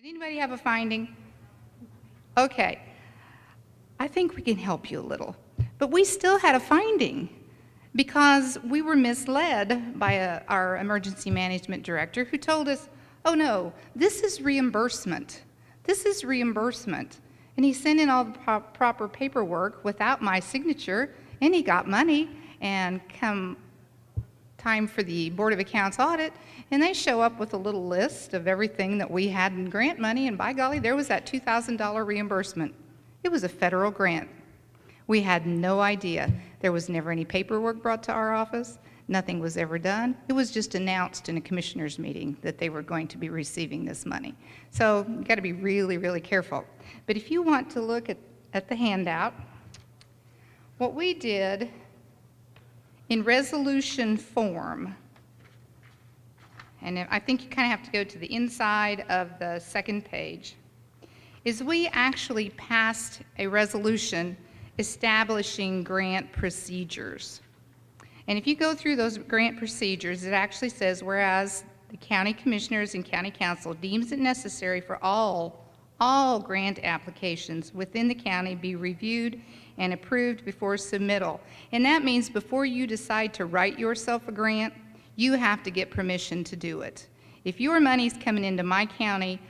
Did anybody have a finding? Okay. I think we can help you a little. But we still had a finding because we were misled by our emergency management director who told us, oh no, this is reimbursement. This is reimbursement. And he sent in all the proper paperwork without my signature, and he got money. And come time for the Board of Accounts audit, and they show up with a little list of everything that we had in grant money, and by golly, there was that $2,000 reimbursement. It was a federal grant. We had no idea. There was never any paperwork brought to our office. Nothing was ever done. It was just announced in a commissioners meeting that they were going to be receiving this money. So you got to be really, really careful. But if you want to look at the handout, what we did in resolution form, and I think you kind of have to go to the inside of the second page, is we actually passed a resolution establishing grant procedures. And if you go through those grant procedures, it actually says, whereas the county commissioners and county council deems it necessary for all grant applications within the county be reviewed and approved before submittal. And that means before you decide to write yourself a grant, you have to get permission to do it. If your money's coming into my county,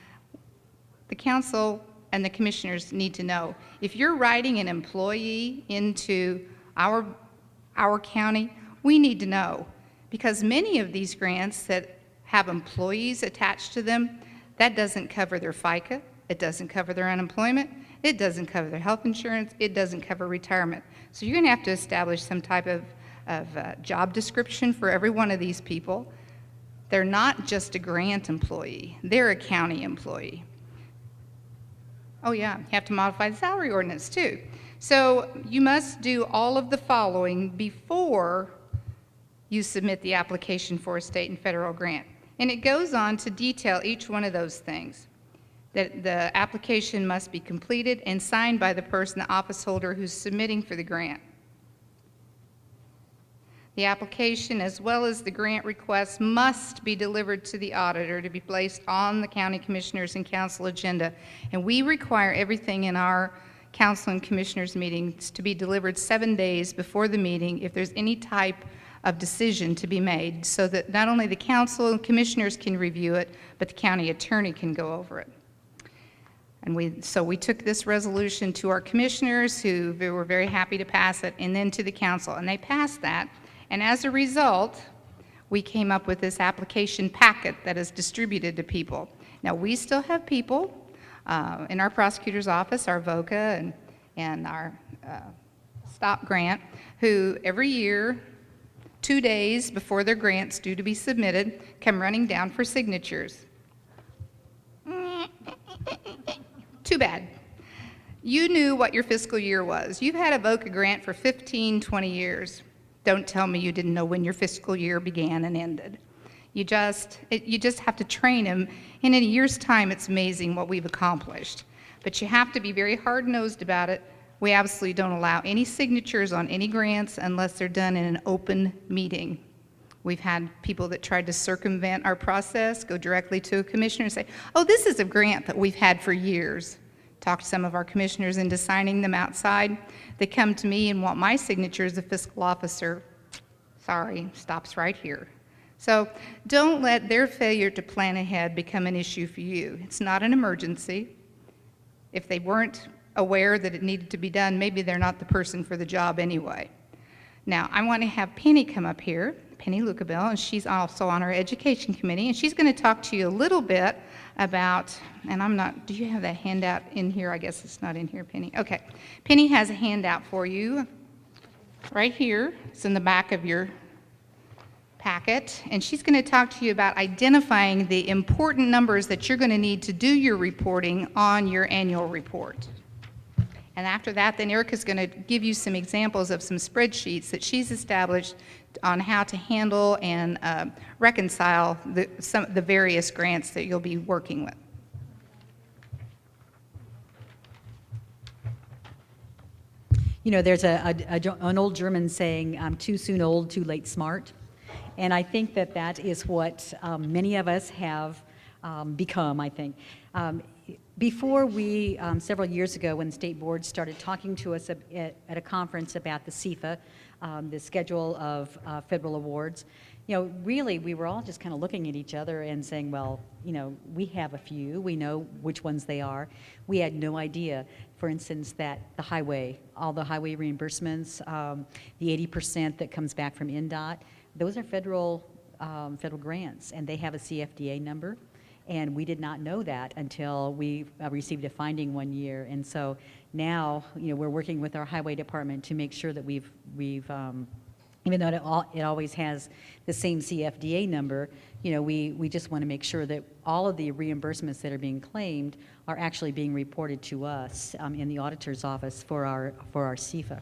the council and the commissioners need to know. If you're writing an employee into our county, we need to know, because many of these grants that have employees attached to them, that doesn't cover their FICA, it doesn't cover their unemployment, it doesn't cover their health insurance, it doesn't cover retirement. So you're going to have to establish some type of job description for every one of these people. They're not just a grant employee, they're a county employee. Oh yeah, you have to modify the salary ordinance too. So you must do all of the following before you submit the application for a state and federal grant. And it goes on to detail each one of those things. That the application must be completed and signed by the person, the office holder who's submitting for the grant. The application as well as the grant request must be delivered to the auditor to be placed on the county commissioners and council agenda. And we require everything in our council and commissioners meetings to be delivered 7 days before the meeting if there's any type of decision to be made, so that not only the council and commissioners can review it, but the county attorney can go over it. And so we took this resolution to our commissioners, who were very happy to pass it, and then to the council, and they passed that. And as a result, we came up with this application packet that is distributed to people. Now, we still have people in our prosecutor's office, our VOCA and our STOP grant, who every year, 2 days before their grant's due to be submitted, come running down for signatures. Too bad. You knew what your fiscal year was. You've had a VOCA grant for 15, 20 years. Don't tell me you didn't know when your fiscal year began and ended. You just have to train them, and in a year's time, it's amazing what we've accomplished. But you have to be very hard-nosed about it. We absolutely don't allow any signatures on any grants unless they're done in an open meeting. We've had people that tried to circumvent our process, go directly to a commissioner and say, oh, this is a grant that we've had for years. Talked some of our commissioners into signing them outside. They come to me and want my signature as a fiscal officer. Sorry, stops right here. So don't let their failure to plan ahead become an issue for you. It's not an emergency. If they weren't aware that it needed to be done, maybe they're not the person for the job anyway. Now, I want to have Penny come up here, Penny Lucabelle, and she's also on our education committee, and she's going to talk to you a little bit about, and I'm not, do you have that handout in here? I guess it's not in here, Penny. Okay. Penny has a handout for you right here. It's in the back of your packet, and she's going to talk to you about identifying the important numbers that you're going to need to do your reporting on your annual report. And after that, then Erica's going to give you some examples of some spreadsheets that she's established on how to handle and reconcile the various grants that you'll be working with. You know, there's an old German saying, too soon old, too late smart. And I think that that is what many of us have become, I think. Before we, several years ago, when the state board started talking to us at a conference about the CFA, the schedule of federal awards, really we were all just kind of looking at each other and saying, well, we have a few, we know which ones they are. We had no idea, for instance, that all the highway reimbursements, the 80% that comes back from NDOT, those are federal grants, and they have a CFDA number. And we did not know that until we received a finding one year. And so now, we're working with our highway department to make sure that we've even though it always has the same CFDA number, we just want to make sure that all of the reimbursements that are being claimed are actually being reported to us in the auditor's office for our CFA.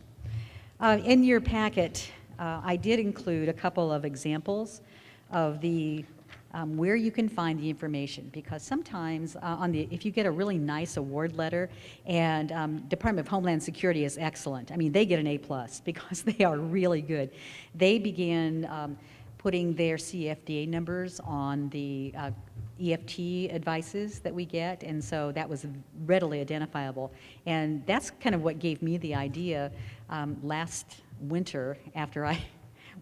In your packet, I did include a couple of examples of the where you can find the information, because sometimes if you get a really nice award letter, and Department of Homeland Security is excellent. I mean, they get an A+ because they are really good. They began putting their CFDA numbers on the EFT advices that we get, and so that was readily identifiable. And that's kind of what gave me the idea last winter, after I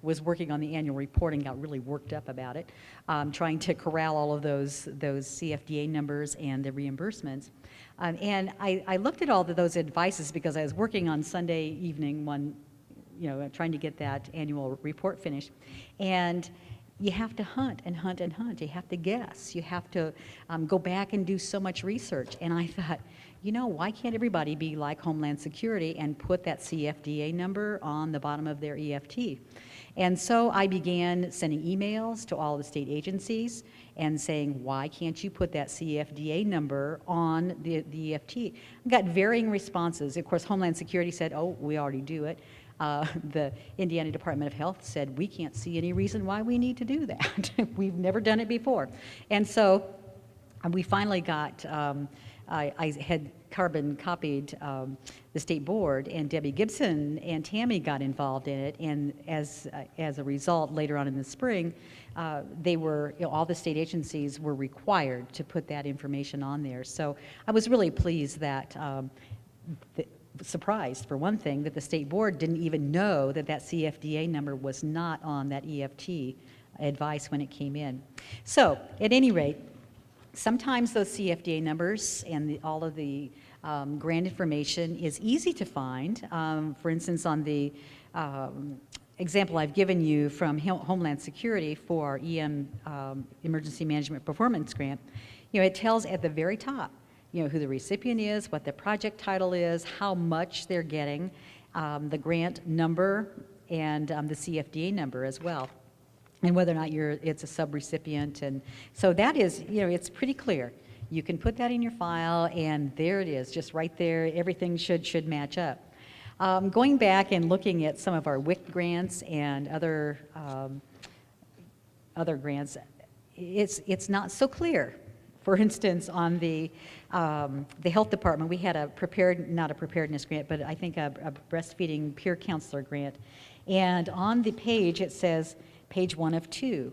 was working on the annual report and got really worked up about it, trying to corral all of those CFDA numbers and the reimbursements. And I looked at all of those advices because I was working on Sunday evening trying to get that annual report finished. And you have to hunt and hunt and hunt. You have to guess. You have to go back and do so much research. And I thought, why can't everybody be like Homeland Security and put that CFDA number on the bottom of their EFT? And so I began sending emails to all the state agencies and saying, why can't you put that CFDA number on the EFT? I got varying responses. Of course, Homeland Security said, oh, we already do it. The Indiana Department of Health said, we can't see any reason why we need to do that. We've never done it before. And so we finally got, I had carbon copied the state board, and Debbie Gibson and Tammy got involved in it, and as a result, later on in the spring, they were, all the state agencies were required to put that information on there. So I was really pleased that, surprised for one thing, that the state board didn't even know that CFDA number was not on that EFT advice when it came in. So at any rate, sometimes those CFDA numbers and all of the grant information is easy to find. For instance, on the example I've given you from Homeland Security for EM Emergency Management Performance Grant, it tells at the very top, who the recipient is, what the project title is, how much they're getting, the grant number, and the CFDA number as well, and whether or not it's a subrecipient. And so that is, it's pretty clear. You can put that in your file, and there it is, just right there. Everything should match up. Going back and looking at some of our WIC grants and other grants, it's not so clear. For instance, on the health department, we had not a preparedness grant, but I think a breastfeeding peer counselor grant. And on the page, it says page 1 of 2.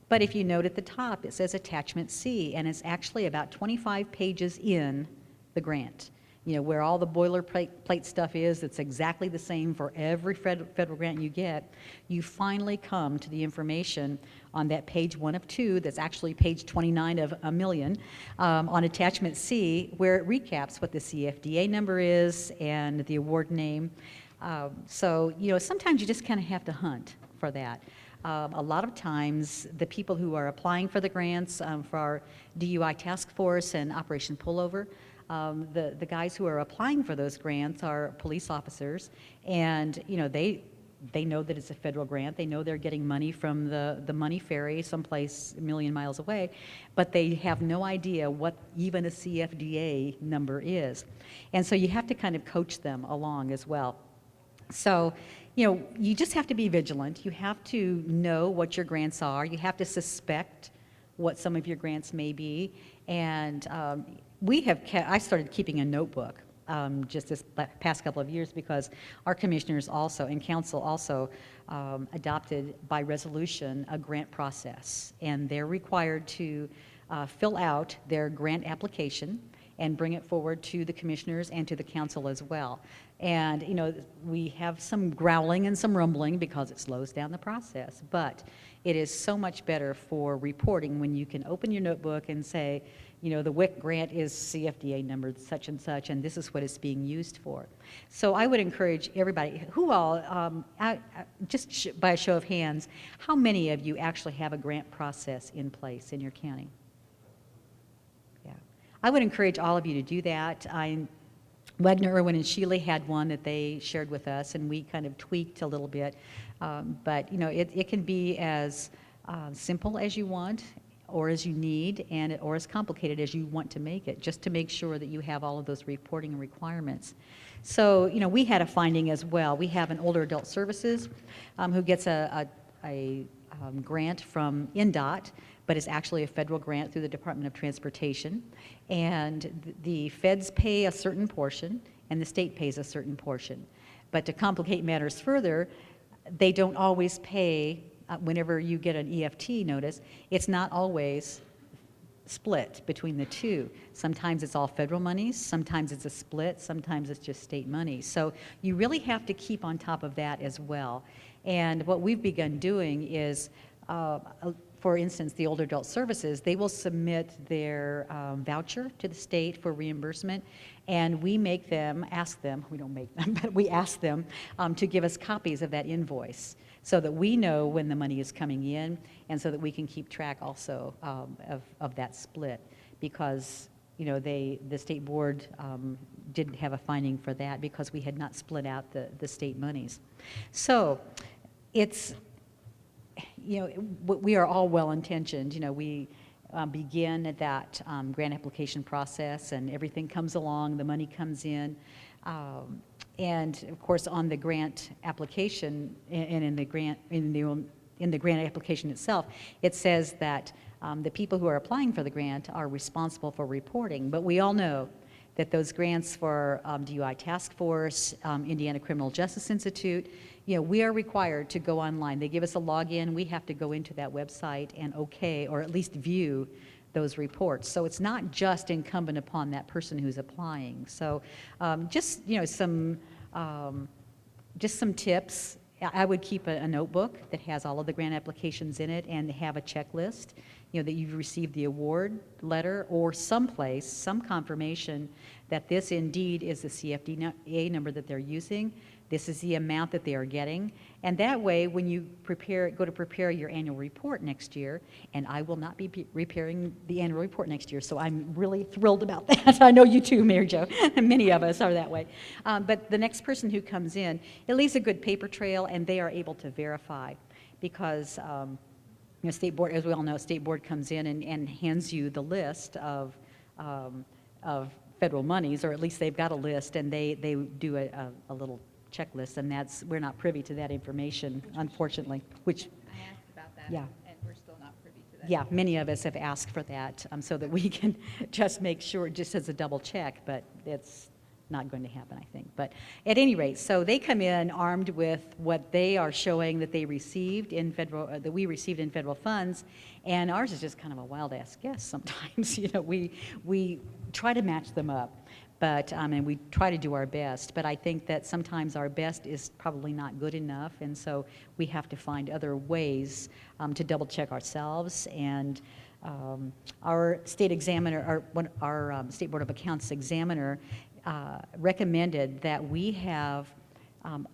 But if you note at the top, it says attachment C, and it's actually about 25 pages in the grant. Where all the boilerplate stuff is, it's exactly the same for every federal grant you get. You finally come to the information on that page 1 of 2, that's actually page 29 of a million, on attachment C, where it recaps what the CFDA number is and the award name. So, sometimes you just kind of have to hunt for that. A lot of times, the people who are applying for the grants for our DUI task force and Operation Pullover, the guys who are applying for those grants are police officers, and they know that it's a federal grant. They know they're getting money from the money ferry someplace a million miles away, but they have no idea what even a CFDA number is. And so you have to kind of coach them along as well. So, you just have to be vigilant. You have to know what your grants are. You have to suspect what some of your grants may be. And I started keeping a notebook just this past couple of years, because our commissioners also and council also adopted by resolution a grant process, and they're required to fill out their grant application and bring it forward to the commissioners and to the council as well. And, you know, we have some growling and some rumbling because it slows down the process, but it is so much better for reporting when you can open your notebook and say, you know, the WIC grant is CFDA number such and such, and this is what it's being used for. So I would encourage everybody, who all, by a show of hands, how many of you actually have a grant process in place in your county? Yeah, I would encourage all of you to do that. Wagner, Irwin, and Shealy had one that they shared with us, and we kind of tweaked a little bit. But, you know, it can be as simple as you want or as you need, or as complicated as you want to make it, just to make sure that you have all of those reporting requirements. So, you know, we had a finding as well. We have an older adult services who gets a grant from NDOT, but it's actually a federal grant through the Department of Transportation. And the feds pay a certain portion, and the state pays a certain portion. But to complicate matters further, they don't always pay, whenever you get an EFT notice, it's not always split between the two. Sometimes it's all federal monies, sometimes it's a split, sometimes it's just state money. So you really have to keep on top of that as well. And what we've begun doing is, for instance, the older adult services, they will submit their voucher to the state for reimbursement, and we make them, ask them, we don't make them, but we ask them to give us copies of that invoice so that we know when the money is coming in, and so that we can keep track also of that split, because, you know, the state board didn't have a finding for that because we had not split out the state monies. So it's, you know, we are all well-intentioned. You know, we begin at that grant application process, and everything comes along, the money comes in. And of course, on the grant application and in the grant application itself, it says that the people who are applying for the grant are responsible for reporting. But we all know that those grants for DUI Task Force, Indiana Criminal Justice Institute, you know, we are required to go online. They give us a login. We have to go into that website and okay, or at least view those reports. So it's not just incumbent upon that person who's applying. So just, you know, some tips. I would keep a notebook that has all of the grant applications in it and have a checklist, you know, that you've received the award letter or someplace, some confirmation that this indeed is the CFDA number that they're using. This is the amount that they are getting. And that way, when you go to prepare your annual report next year, and I will not be preparing the annual report next year, so I'm really thrilled about that. I know you too, Mary Jo. Many of us are that way. But the next person who comes in, it leaves a good paper trail, and they are able to verify, because you know, state board, as we all know, state board comes in and hands you the list of federal monies, or at least they've got a list, and they do a little checklist, and we're not privy to that information, unfortunately. Which I asked about that, yeah, and we're still not privy to that. yeah, many of us have asked for that, so that we can just make sure, just as a double check, but it's not going to happen, I think. But at any rate, so they come in armed with what they are showing that they received in federal, that we received in federal funds, and ours is just kind of a wild ass guess sometimes. You know, we try to match them up. But, and we try to do our best, but I think that sometimes our best is probably not good enough, and so we have to find other ways to double check ourselves. And our state examiner, our State Board of Accounts examiner recommended that we have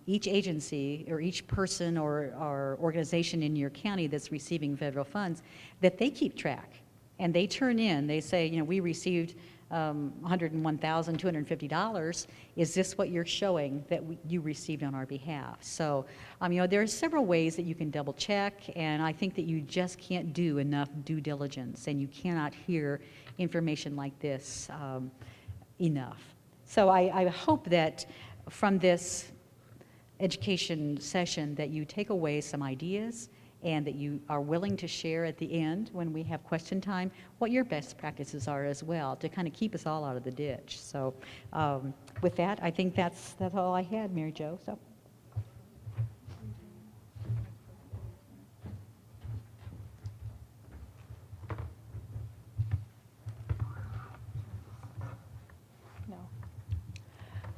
each agency or each person or organization in your county that's receiving federal funds, that they keep track. And they turn in, they say, you know, we received $101,250. Is this what you're showing that you received on our behalf? So, you know, there are several ways that you can double check, and I think that you just can't do enough due diligence, and you cannot hear information like this enough. So I hope that from this education session that you take away some ideas, and that you are willing to share at the end when we have question time what your best practices are as well, to kind of keep us all out of the ditch. So with that, I think that's all I had, Mary Jo. So.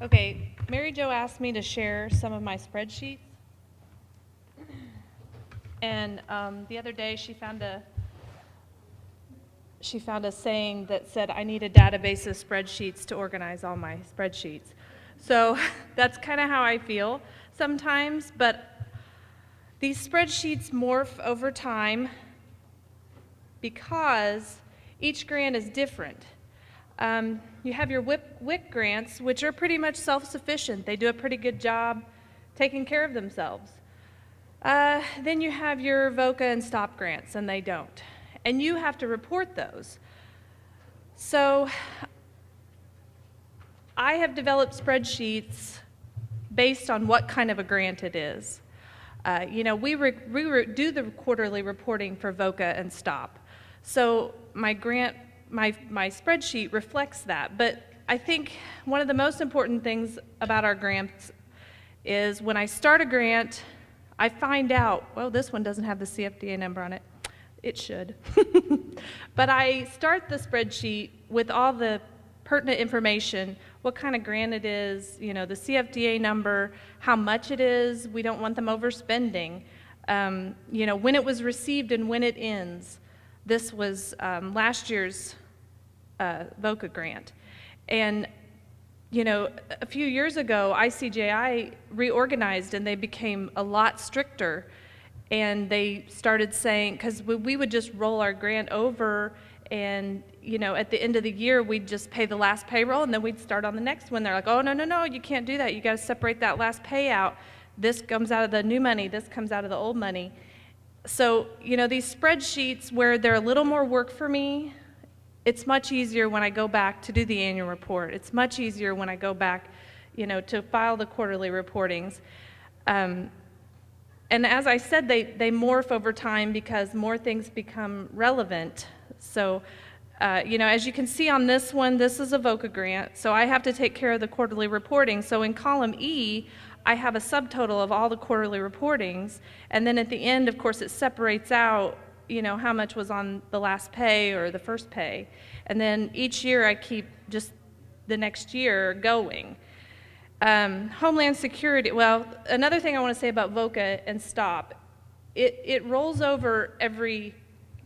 Okay, Mary Jo asked me to share some of my spreadsheets. And the other day she found a saying that said I need a database of spreadsheets to organize all my spreadsheets. So that's kind of how I feel sometimes, but these spreadsheets morph over time because each grant is different. You have your WIC grants, which are pretty much self-sufficient. They do a pretty good job taking care of themselves. Then you have your VOCA and STOP grants, and they don't. And you have to report those. So I have developed spreadsheets based on what kind of a grant it is. We do the quarterly reporting for VOCA and STOP. So my spreadsheet reflects that. But I think one of the most important things about our grants is when I start a grant, I find out, well, this one doesn't have the CFDA number on it. It should. But I start the spreadsheet with all the pertinent information, what kind of grant it is, the CFDA number, how much it is. We don't want them overspending. When it was received and when it ends. This was last year's VOCA grant. And, a few years ago, ICJI reorganized and they became a lot stricter. And they started saying, because we would just roll our grant over and, at the end of the year, we'd just pay the last payroll and then we'd start on the next one. They're like, oh, no, you can't do that. You got to separate that last payout. This comes out of the new money. This comes out of the old money. So, these spreadsheets where they're a little more work for me, it's much easier when I go back to do the annual report. It's much easier when I go back, to file the quarterly reportings. And as I said, they morph over time because more things become relevant. So, as you can see on this one, this is a VOCA grant, so I have to take care of the quarterly reporting. So in column E, I have a subtotal of all the quarterly reportings, and then at the end, of course, it separates out, how much was on the last pay or the first pay. And then each year I keep just the next year going. Homeland Security, well, another thing I want to say about VOCA and STOP, it rolls over every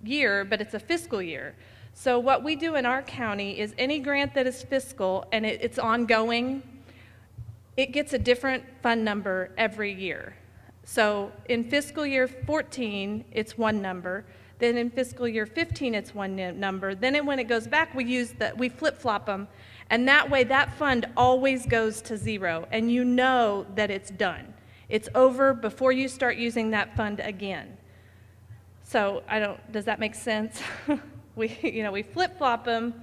year, but it's a fiscal year. So what we do in our county is any grant that is fiscal and it's ongoing, it gets a different fund number every year. So in fiscal year 14, it's one number. Then in fiscal year 15, it's one number. Then when it goes back, we flip-flop them. And that way, that fund always goes to zero, and you know that it's done. It's over before you start using that fund again. So does that make sense? We flip-flop them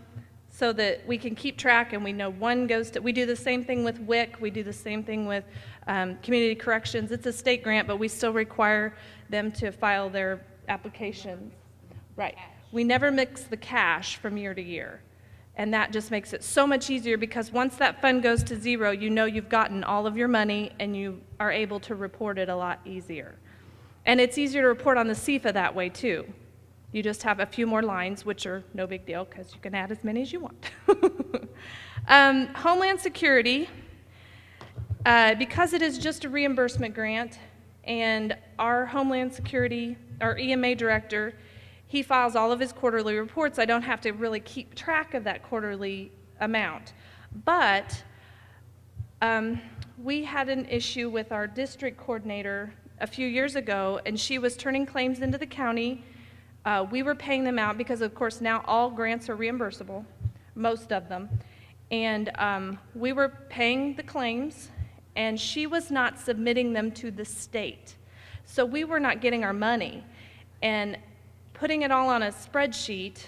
so that we can keep track and we know one goes to, we do the same thing with WIC, we do the same thing with community corrections. It's a state grant, but we still require them to file their applications. Right. We never mix the cash from year to year. And that just makes it so much easier because once that fund goes to zero, you know you've gotten all of your money and you are able to report it a lot easier. And it's easier to report on the CFA that way too. You just have a few more lines, which are no big deal because you can add as many as you want. Homeland Security, because it is just a reimbursement grant, and our Homeland Security, our EMA director, he files all of his quarterly reports. I don't have to really keep track of that quarterly amount. But we had an issue with our district coordinator a few years ago, and she was turning claims into the county. We were paying them out because, of course, now all grants are reimbursable, most of them. And we were paying the claims, and she was not submitting them to the state. So we were not getting our money. And putting it all on a spreadsheet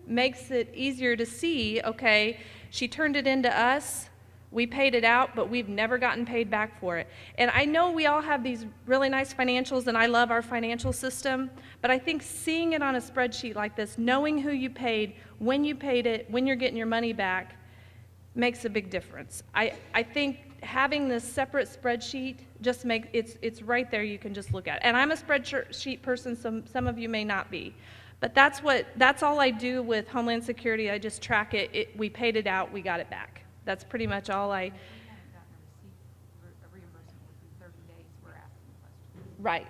makes it easier to see, okay, she turned it into us, we paid it out, but we've never gotten paid back for it. And I know we all have these really nice financials, and I love our financial system, but I think seeing it on a spreadsheet like this, knowing who you paid it, when you're getting your money back, makes a big difference. I think having this separate spreadsheet just makes it's right there, you can just look at it. And I'm a spreadsheet person, some of you may not be. But that's all I do with Homeland Security. I just track it, we paid it out, we got it back. That's pretty much all I Right.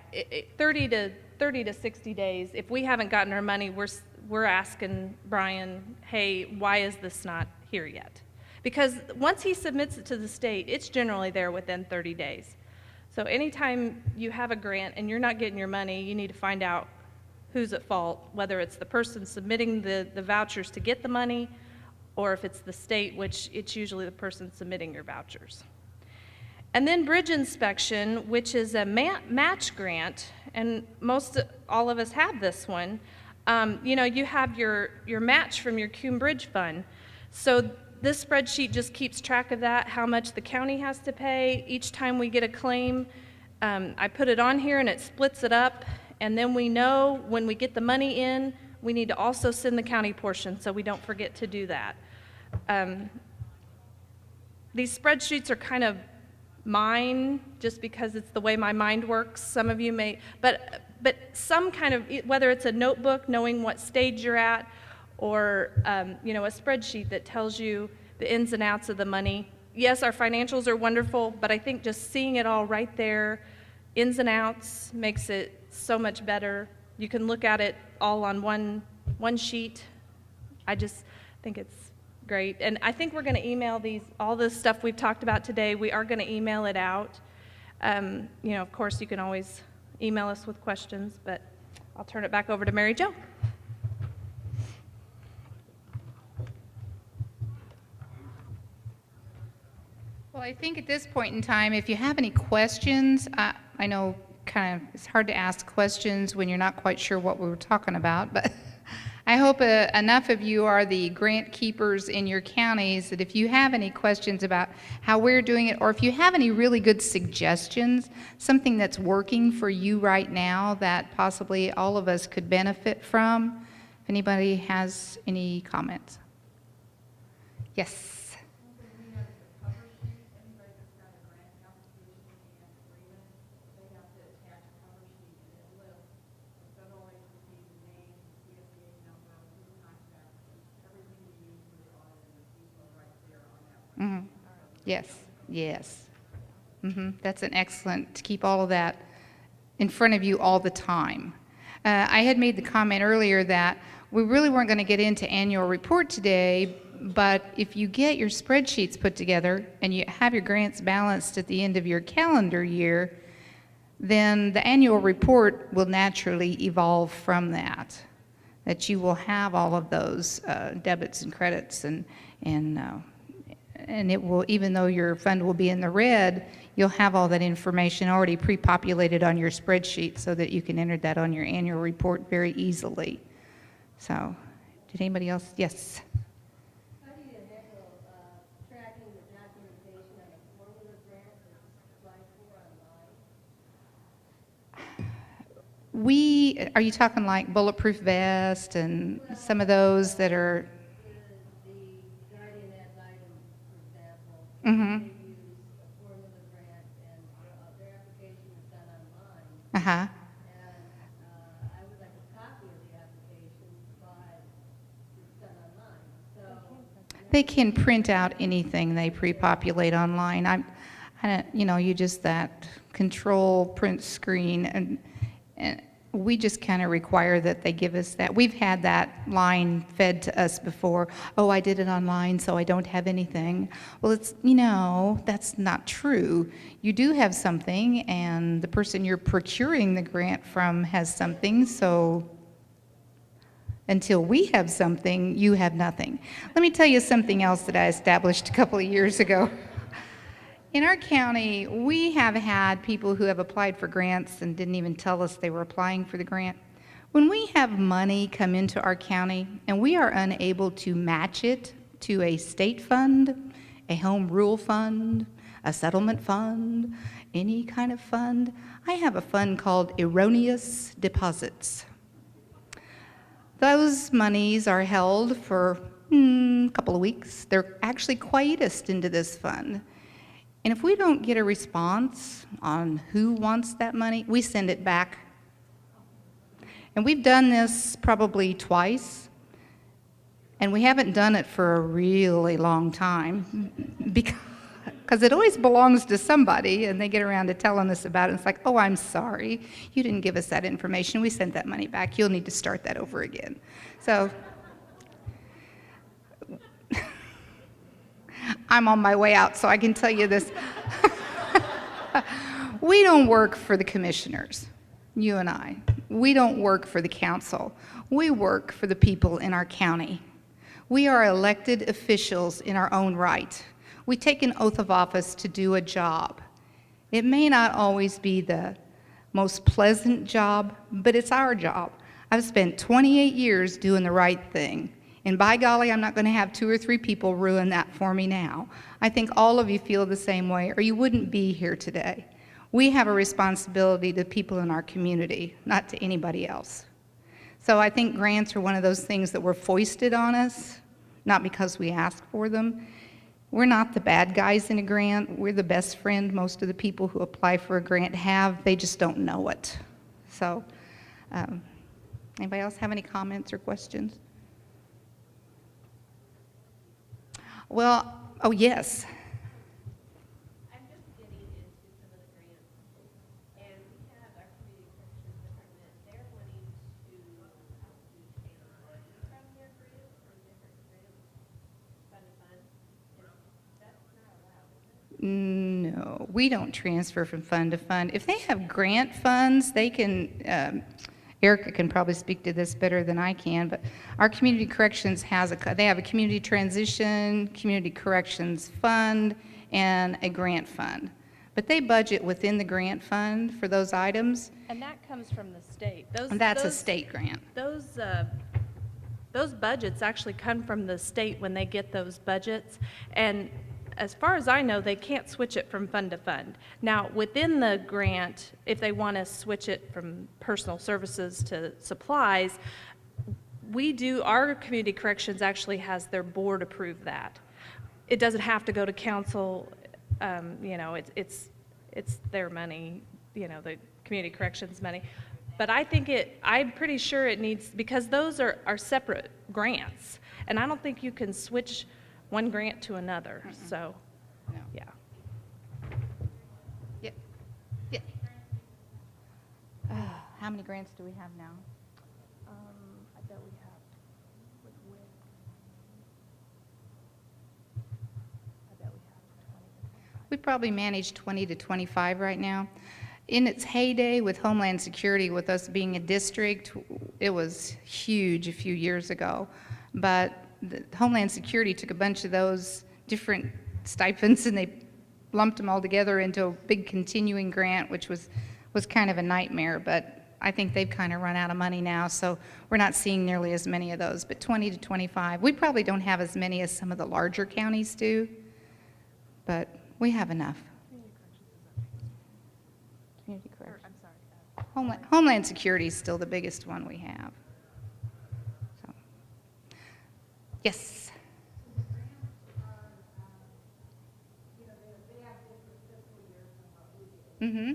30 to 60 days. If we haven't gotten our money, we're asking Brian, hey, why is this not here yet? Because once he submits it to the state, it's generally there within 30 days. So anytime you have a grant and you're not getting your money, you need to find out who's at fault, whether it's the person submitting the vouchers to get the money, or if it's the state, which it's usually the person submitting your vouchers. And then bridge inspection, which is a match grant, and all of us have this one. You have your match from your Cume Bridge Fund. So this spreadsheet just keeps track of that, how much the county has to pay. Each time we get a claim, I put it on here and it splits it up, and then we know when we get the money in, we need to also send the county portion, so we don't forget to do that. These spreadsheets are kind of mine, just because it's the way my mind works. Some of you may, but some kind of, whether it's a notebook knowing what stage you're at, or a spreadsheet that tells you the ins and outs of the money. Yes, our financials are wonderful, but I think just seeing it all right there, ins and outs, makes it so much better. You can look at it all on one sheet. I just think it's great. And I think we're going to email all this stuff we've talked about today. We are going to email it out. Of course, you can always email us with questions, but I'll turn it back over to Mary Jo. Well, I think at this point in time, if you have any questions, I know kind of it's hard to ask questions when you're not quite sure what we were talking about, but I hope enough of you are the grant keepers in your counties that if you have any questions about how we're doing it, or if you have any really good suggestions, something that's working for you right now that possibly all of us could benefit from, if anybody has any comments. Yes. Mm-hmm. Yes. Mm-hmm. That's an excellent, to keep all of that in front of you all the time. I had made the comment earlier that we really weren't going to get into annual report today, but if you get your spreadsheets put together and you have your grants balanced at the end of your calendar year, then the annual report will naturally evolve from that you will have all of those debits and credits and it will, even though your fund will be in the red, you'll have all that information already pre-populated on your spreadsheet so that you can enter that on your annual report very easily. So, did anybody else? Yes. How do you handle tracking the documentation on a formula grant that's applied for online? Are you talking like Bulletproof Vest and some of those that are? The Guardian Ad Litem, for example, Mm-hmm. they use a formula grant, and their application is done online. Uh-huh. And I would like a copy of the application, but it's done online. So They can print out anything they pre-populate online. I don't, you just that control print screen, and we just kind of require that they give us that. We've had that line fed to us before. Oh, I did it online, so I don't have anything. Well, it's, that's not true. You do have something, and the person you're procuring the grant from has something, so until we have something, you have nothing. Let me tell you something else that I established a couple of years ago. In our county, we have had people who have applied for grants and didn't even tell us they were applying for the grant. When we have money come into our county and we are unable to match it to a state fund, a home rule fund, a settlement fund, any kind of fund, I have a fund called erroneous deposits. Those monies are held for a couple of weeks. They're actually quietused into this fund. And if we don't get a response on who wants that money, we send it back. And we've done this probably twice, and we haven't done it for a really long time because it always belongs to somebody, and they get around to telling us about it. It's like, oh, I'm sorry, you didn't give us that information. We sent that money back. You'll need to start that over again. So I'm on my way out, so I can tell you this. We don't work for the commissioners, you and I. We don't work for the council. We work for the people in our county. We are elected officials in our own right. We take an oath of office to do a job. It may not always be the most pleasant job, but it's our job. I've spent 28 years doing the right thing. And by golly, I'm not going to have 2 or 3 people ruin that for me now. I think all of you feel the same way, or you wouldn't be here today. We have a responsibility to people in our community, not to anybody else. So I think grants are one of those things that were foisted on us, not because we asked for them. We're not the bad guys in a grant. We're the best friend most of the people who apply for a grant have. They just don't know it. So, anybody else have any comments or questions? Well, oh yes. I'm just getting into some of the grants, and we have our community corrections department, they're wanting to do transfer from their grant, from different grants, fund to fund, and that's not allowed, is it? No, we don't transfer from fund to fund. If they have grant funds, they can, Erica can probably speak to this better than I can, but our community corrections they have a community transition, community corrections fund, and a grant fund. But they budget within the grant fund for those items, And that comes from the state. and that's a state grant. Those budgets actually come from the state when they get those budgets. And as far as I know, they can't switch it from fund to fund. Now, within the grant, if they want to switch it from personal services to supplies, our community corrections actually has their board approve that. It doesn't have to go to council, it's their money, the community corrections money. But I'm pretty sure it needs, because those are separate grants, and I don't think you can switch one grant to another, so, No. yeah. Yeah. Yeah. How many grants do we have now? I bet we have, We probably manage 20 to 25 right now. In its heyday with Homeland Security, with us being a district, it was huge a few years ago. But Homeland Security took a bunch of those different stipends and they lumped them all together into a big continuing grant, which was kind of a nightmare. But I think they've kind of run out of money now, so we're not seeing nearly as many of those. But 20 to 25, we probably don't have as many as some of the larger counties do, but we have enough. Community corrections. Homeland Security is still the biggest one we have. So. Yes. Mm-hmm.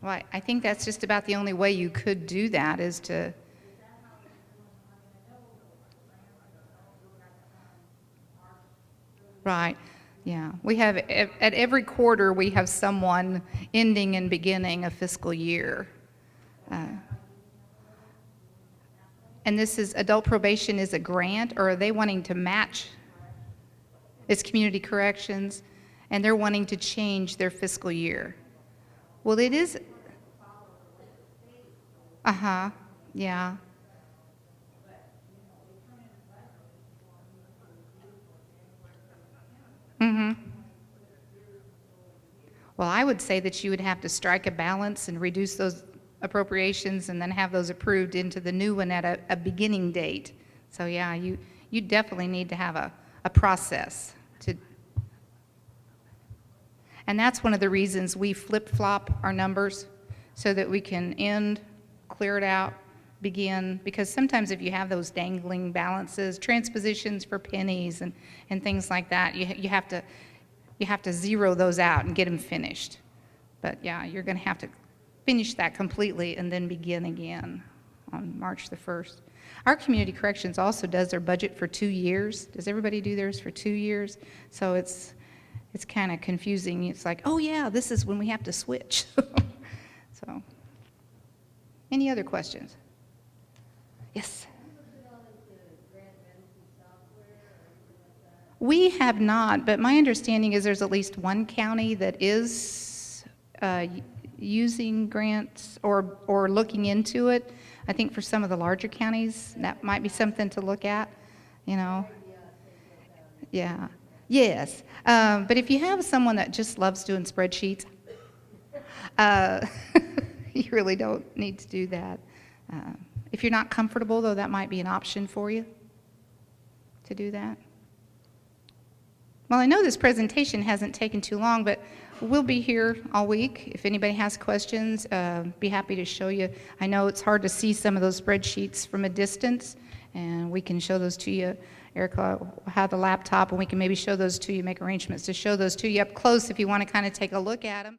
Well, I think that's just about the only way you could do that is to. Right, yeah. We have, at every quarter, we have someone ending and beginning a fiscal year. And this is, adult probation is a grant, or are they wanting to match? It's community corrections, and they're wanting to change their fiscal year. Well, it is. Yeah. Mm-hmm. Well, I would say that you would have to strike a balance and reduce those appropriations and then have those approved into the new one at a beginning date. So yeah, you definitely need to have a process to. And that's one of the reasons we flip-flop our numbers so that we can end, clear it out, begin, because sometimes if you have those dangling balances, transpositions for pennies and things like that, you have to zero those out and get them finished. But yeah, you're going to have to finish that completely and then begin again on March the 1st. Our community corrections also does their budget for 2 years. Does everybody do theirs for 2 years? So it's kind of confusing. It's like, oh yeah, this is when we have to switch. So, any other questions? Yes. We have not, but my understanding is there's at least one county that is using grants or looking into it. I think for some of the larger counties, that might be something to look at, you know. Yeah, yes. But if you have someone that just loves doing spreadsheets, you really don't need to do that. If you're not comfortable, though, that might be an option for you to do that. Well, I know this presentation hasn't taken too long, but we'll be here all week. If anybody has questions, be happy to show you. I know it's hard to see some of those spreadsheets from a distance, and we can show those to you. Erica will have the laptop, and we can maybe show those to you, make arrangements to show those to you up close if you want to kind of take a look at them.